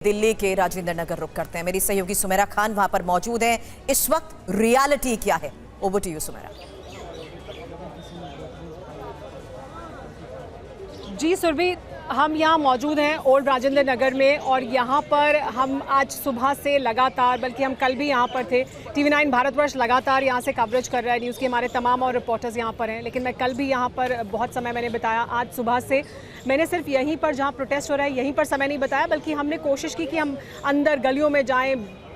दिल्ली के राजेंद्र नगर रुक करते हैं। मेरी सहयोगी सुमेरा खान वहां पर मौजूद है। इस वक्त रियलिटी क्या है? Over to you Sumera. जी सुरभि, हम यहाँ मौजूद हैं ओल्ड राजेंद्र नगर में और यहाँ पर हम आज सुबह से लगातार, बल्कि हम कल भी यहाँ पर थे। TV9 भारतवर्ष लगातार यहाँ से कवरेज कर रहा है, न्यूज़ के हमारे तमाम और रिपोर्टर्स यहाँ पर हैं। लेकिन मैं कल भी यहाँ पर बहुत समय मैंने बिताया। आज सुबह से मैंने सिर्फ यहीं पर जहाँ प्रोटेस्ट हो रहा है यहीं पर समय नहीं बताया, बल्कि हमने कोशिश की कि हम अंदर गलियों में जाएँ,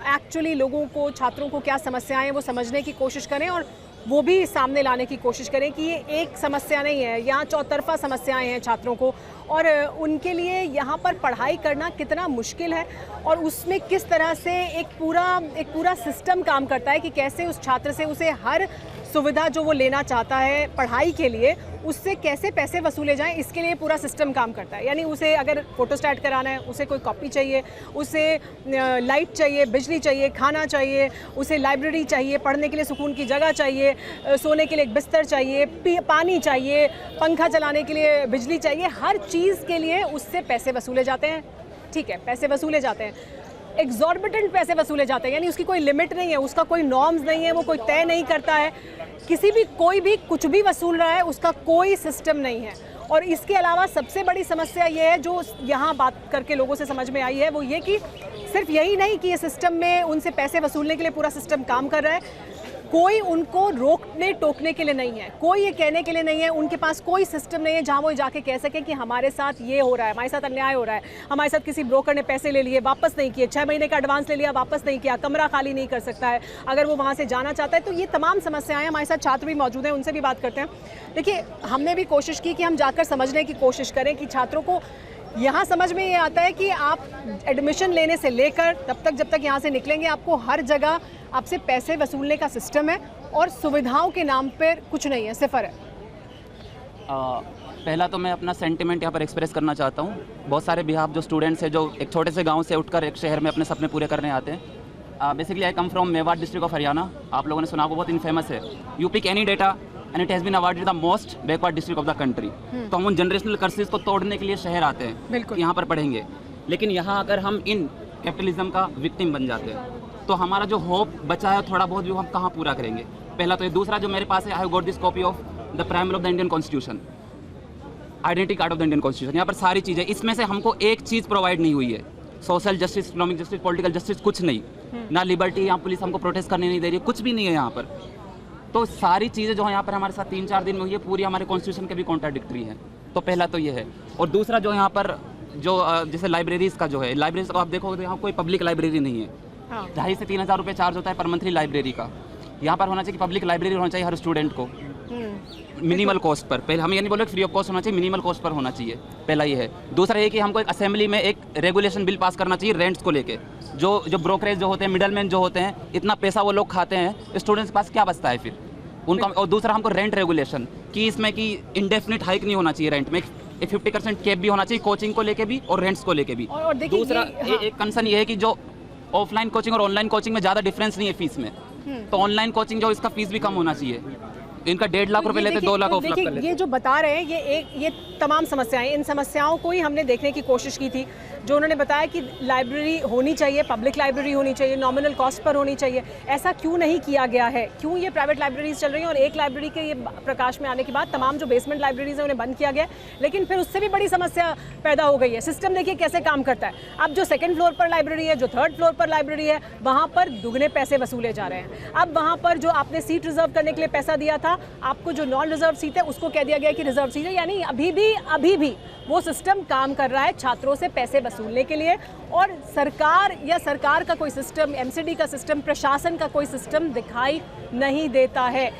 एक्चुअली लोगों को, छात्रों को क्या समस्याएँ हैं वो समझने की कोशिश करें और वो भी सामने लाने की कोशिश करें कि ये एक समस्या नहीं है, यहाँ चौतरफा समस्याएं हैं छात्रों को और उनके लिए यहाँ पर पढ़ाई करना कितना मुश्किल है और उसमें किस तरह से एक पूरा सिस्टम काम करता है कि कैसे उस छात्र से उसे हर सुविधा जो वो लेना चाहता है पढ़ाई के लिए, उससे कैसे पैसे वसूले जाएं, इसके लिए पूरा सिस्टम काम करता है। यानी उसे अगर फोटोस्टैट कराना है, उसे कोई कॉपी चाहिए, उसे लाइट चाहिए, बिजली चाहिए, खाना चाहिए, उसे लाइब्रेरी चाहिए, पढ़ने के लिए सुकून की जगह चाहिए, सोने के लिए एक बिस्तर चाहिए, पानी चाहिए, पंखा चलाने के लिए बिजली चाहिए, हर चीज़ के लिए उससे पैसे वसूले जाते हैं। ठीक है, पैसे वसूले जाते हैं, एग्जॉर्बिटेंट पैसे वसूले जाते हैं, यानी उसकी कोई लिमिट नहीं है, उसका कोई नॉर्म्स नहीं है, वो कोई तय नहीं करता है। कोई भी कुछ भी वसूल रहा है, उसका कोई सिस्टम नहीं है। और इसके अलावा सबसे बड़ी समस्या ये है जो यहाँ बात करके लोगों से समझ में आई है, वो ये कि सिर्फ यही नहीं कि ये सिस्टम में उनसे पैसे वसूलने के लिए पूरा सिस्टम काम कर रहा है, कोई उनको रोकने टोकने के लिए नहीं है, कोई ये कहने के लिए नहीं है, उनके पास कोई सिस्टम नहीं है जहां वो जाके कह सके कि हमारे साथ ये हो रहा है, हमारे साथ अन्याय हो रहा है, हमारे साथ किसी ब्रोकर ने पैसे ले लिए, वापस नहीं किए, 6 महीने का एडवांस ले लिया, वापस नहीं किया, कमरा खाली नहीं कर सकता है अगर वो वहाँ से जाना चाहता है। तो ये तमाम समस्याएं, हमारे साथ छात्र भी मौजूद हैं, उनसे भी बात करते हैं। देखिए, हमने भी कोशिश की कि हम जाकर समझने की कोशिश करें कि छात्रों को यहाँ समझ में ये आता है कि आप एडमिशन लेने से लेकर तब तक जब तक यहाँ से निकलेंगे, आपको हर जगह आपसे पैसे वसूलने का सिस्टम है और सुविधाओं के नाम पर कुछ नहीं है, सिफर है। पहला तो मैं अपना सेंटिमेंट यहाँ पर एक्सप्रेस करना चाहता हूँ। बहुत सारे बिहार जो स्टूडेंट्स हैं जो एक छोटे से गांव से उठकर एक शहर में अपने सपने पूरे करने आते हैं। Basically I come from Mewar district of Haryana. आप लोगों ने सुना, वो बहुत इनफेमस है। You pick any data and it has been awarded the most backward district of the country. तो हम उन जनरेशनल कर्सेस को तोड़ने के लिए शहर आते हैं, यहाँ पर पढ़ेंगे। लेकिन यहाँ अगर हम इन कैपिटलिज्म का विक्टिम बन जाते हैं तो हमारा जो होप बचा है थोड़ा बहुत भी हम कहाँ पूरा करेंगे? पहला तो ये। दूसरा जो मेरे पास है, I have got this copy of the primal of the Indian constitution, identity card of the Indian constitution. यहाँ पर सारी चीज़ें, इसमें से हमको एक चीज़ प्रोवाइड नहीं हुई है, social justice, economic justice, political justice, कुछ नहीं। ना लिबर्टी, यहाँ पुलिस हमको प्रोटेस्ट करने नहीं दे रही है, कुछ भी नहीं है यहाँ पर। तो सारी चीज़ें जो है यहाँ पर हमारे साथ 3-4 दिन में हुई है, पूरी हमारे कॉन्स्टिट्यूशन के भी कॉन्ट्राडिक्टरी है। तो पहला तो ये है। और दूसरा जो यहाँ पर जो जैसे लाइब्रेरीज़ का जो है, लाइब्रेरीज को आप देखोगे तो यहाँ कोई पब्लिक लाइब्रेरी नहीं है। 2,500 से 3,000 रुपये चार्ज होता है पर मंथली लाइब्रेरी का। यहाँ पर होना चाहिए कि पब्लिक लाइब्रेरी होना चाहिए हर स्टूडेंट को, मिनिमल कॉस्ट पर। पहले हम ये नहीं बोले फ्री ऑफ कॉस्ट होना चाहिए, मिनिमल कॉस्ट पर होना चाहिए। पहला ये है। दूसरा ये कि हमको एक असेंबली में एक रेगुलेशन बिल पास करना चाहिए रेंट्स को लेके। जो ब्रोकरेज जो होते हैं, मिडलमैन जो होते हैं, इतना पैसा वो लोग खाते हैं, स्टूडेंट्स के पास क्या बचता है फिर उनका। और दूसरा हमको रेंट रेगुलेशन कि इसमें कि इंडेफिनिट हाइक नहीं होना चाहिए रेंट में, 50% कैप भी होना चाहिए, कोचिंग को लेके भी और रेंट्स को लेके भी। और दूसरा एक कंसर्न ये है कि जो ऑफलाइन कोचिंग और ऑनलाइन कोचिंग में ज़्यादा डिफरेंस नहीं है फीस में, तो ऑनलाइन कोचिंग जो इसका फीस भी कम होना चाहिए। इनका 1.5 लाख रुपए लेते, 2 लाख ऑफ कर लेते। ये जो बता रहे हैं ये तमाम समस्याएं, इन समस्याओं को ही हमने देखने की कोशिश की थी। जो उन्होंने बताया कि लाइब्रेरी होनी चाहिए, पब्लिक लाइब्रेरी होनी चाहिए, नॉमिनल कॉस्ट पर होनी चाहिए, ऐसा क्यों नहीं किया गया है? क्यों ये प्राइवेट लाइब्रेरीज चल रही हैं और एक लाइब्रेरी के ये प्रकाश में आने के बाद तमाम जो बेसमेंट लाइब्रेरीज हैं उन्हें बंद किया गया। लेकिन फिर उससे भी बड़ी समस्या पैदा हो गई है। सिस्टम देखिए कैसे काम करता है। अब जो 2nd फ्लोर पर लाइब्रेरी है, जो 3rd फ्लोर पर लाइब्रेरी है, वहाँ पर दुगने पैसे वसूले जा रहे हैं। अब वहाँ पर जो आपने सीट रिजर्व करने के लिए पैसा दिया था, आपको जो नॉन रिजर्व सीट है उसको कह दिया गया कि रिजर्व सीट है। यानी अभी भी वो सिस्टम काम कर रहा है छात्रों से पैसे वसूलने के लिए। और सरकार का कोई सिस्टम, MCD का सिस्टम, प्रशासन का कोई सिस्टम दिखाई नहीं देता है।